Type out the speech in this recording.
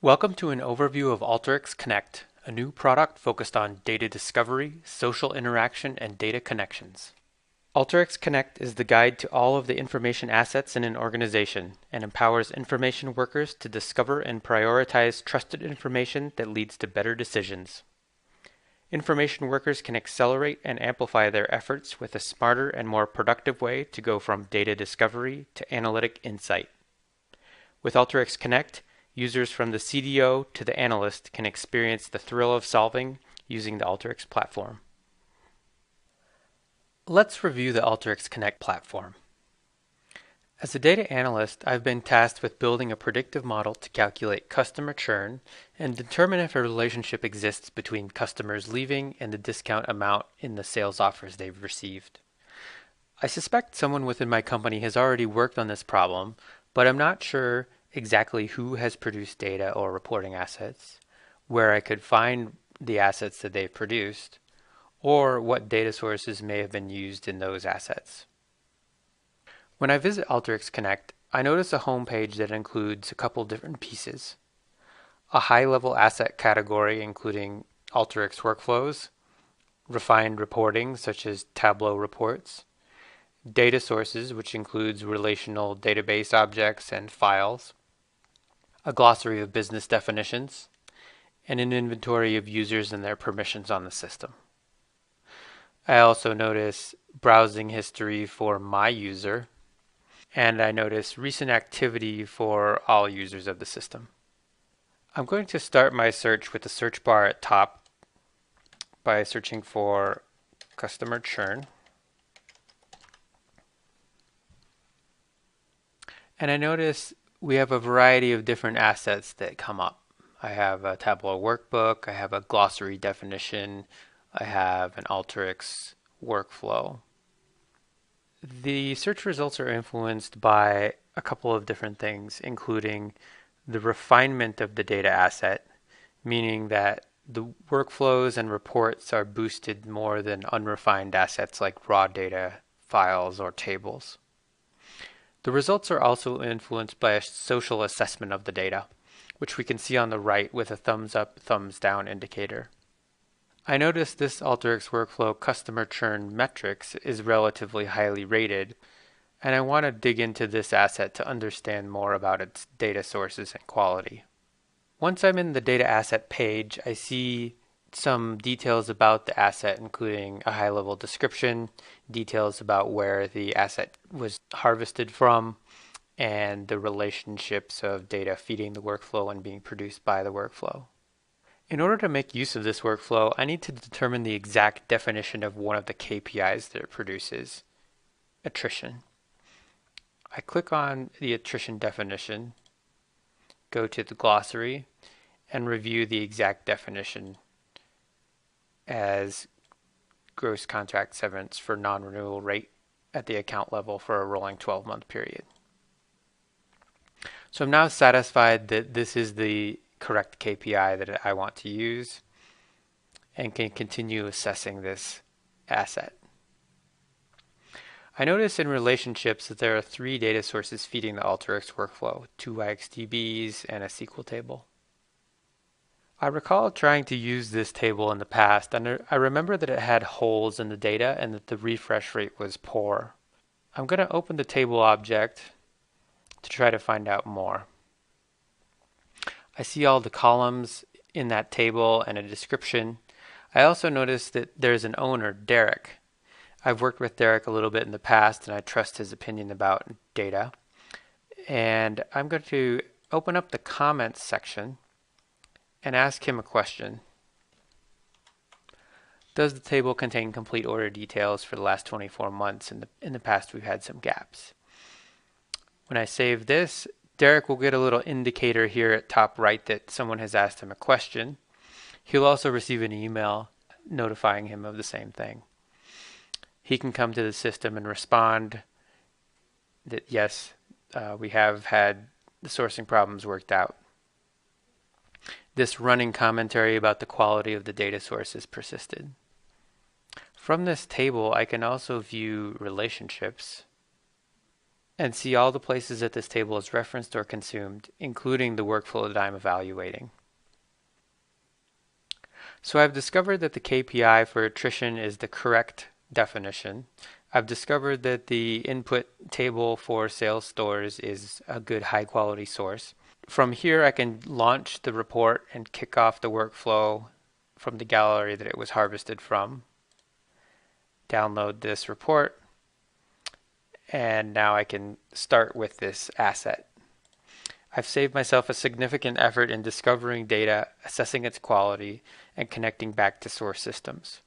Welcome to an overview of Alteryx Connect, a new product focused on data discovery, social interaction, and data connections. Alteryx Connect is the guide to all of the information assets in an organization and empowers information workers to discover and prioritize trusted information that leads to better decisions. Information workers can accelerate and amplify their efforts with a smarter and more productive way to go from data discovery to analytic insight. With Alteryx Connect, users from the CDO to the analyst can experience the thrill of solving using the Alteryx platform. Let's review the Alteryx Connect platform. As a data analyst, I've been tasked with building a predictive model to calculate customer churn and determine if a relationship exists between customers leaving and the discount amount in the sales offers they've received. I suspect someone within my company has already worked on this problem, but I'm not sure exactly who has produced data or reporting assets, where I could find the assets that they've produced, or what data sources may have been used in those assets. When I visit Alteryx Connect, I notice a homepage that includes a couple different pieces. A high-level asset category including Alteryx workflows, refined reporting such as Tableau reports, data sources which includes relational database objects and files, a glossary of business definitions, and an inventory of users and their permissions on the system. I also notice browsing history for my user, and I notice recent activity for all users of the system. I'm going to start my search with the search bar at top by searching for customer churn. And I notice we have a variety of different assets that come up. I have a Tableau workbook, I have a glossary definition, I have an Alteryx workflow. The search results are influenced by a couple of different things, including the refinement of the data asset, meaning that the workflows and reports are boosted more than unrefined assets like raw data, files, or tables. The results are also influenced by a social assessment of the data, which we can see on the right with a thumbs up, thumbs down indicator. I notice this Alteryx workflow customer churn metrics is relatively highly rated, and I want to dig into this asset to understand more about its data sources and quality. Once I'm in the data asset page, I see some details about the asset, including a high-level description, details about where the asset was harvested from, and the relationships of data feeding the workflow and being produced by the workflow. In order to make use of this workflow, I need to determine the exact definition of one of the KPIs that it produces, attrition. I click on the attrition definition, go to the glossary, and review the exact definition as gross contract severance for non-renewal rate at the account level for a rolling 12-month period. So I'm now satisfied that this is the correct KPI that I want to use and can continue assessing this asset. I notice in relationships that there are 3 data sources feeding the Alteryx workflow, 2 IXDBs and a SQL table. I recall trying to use this table in the past, and I remember that it had holes in the data and that the refresh rate was poor. I'm going to open the table object to try to find out more. I see all the columns in that table and a description. I also notice that there's an owner, Derek. I've worked with Derek a little bit in the past, and I trust his opinion about data. And I'm going to open up the comments section and ask him a question. Does the table contain complete order details for the last 24 months? In the past, we've had some gaps. When I save this, Derek will get a little indicator here at top right that someone has asked him a question. He'll also receive an email notifying him of the same thing. He can come to the system and respond that yes, we have had the sourcing problems worked out. This running commentary about the quality of the data sources persisted. From this table, I can also view relationships. and see all the places that this table is referenced or consumed, including the workflow that I'm evaluating. So I've discovered that the KPI for attrition is the correct definition. I've discovered that the input table for sales stores is a good high quality source. From here, I can launch the report and kick off the workflow from the gallery that it was harvested from. Download this report, and now I can start with this asset. I've saved myself a significant effort in discovering data, assessing its quality, and connecting back to source systems.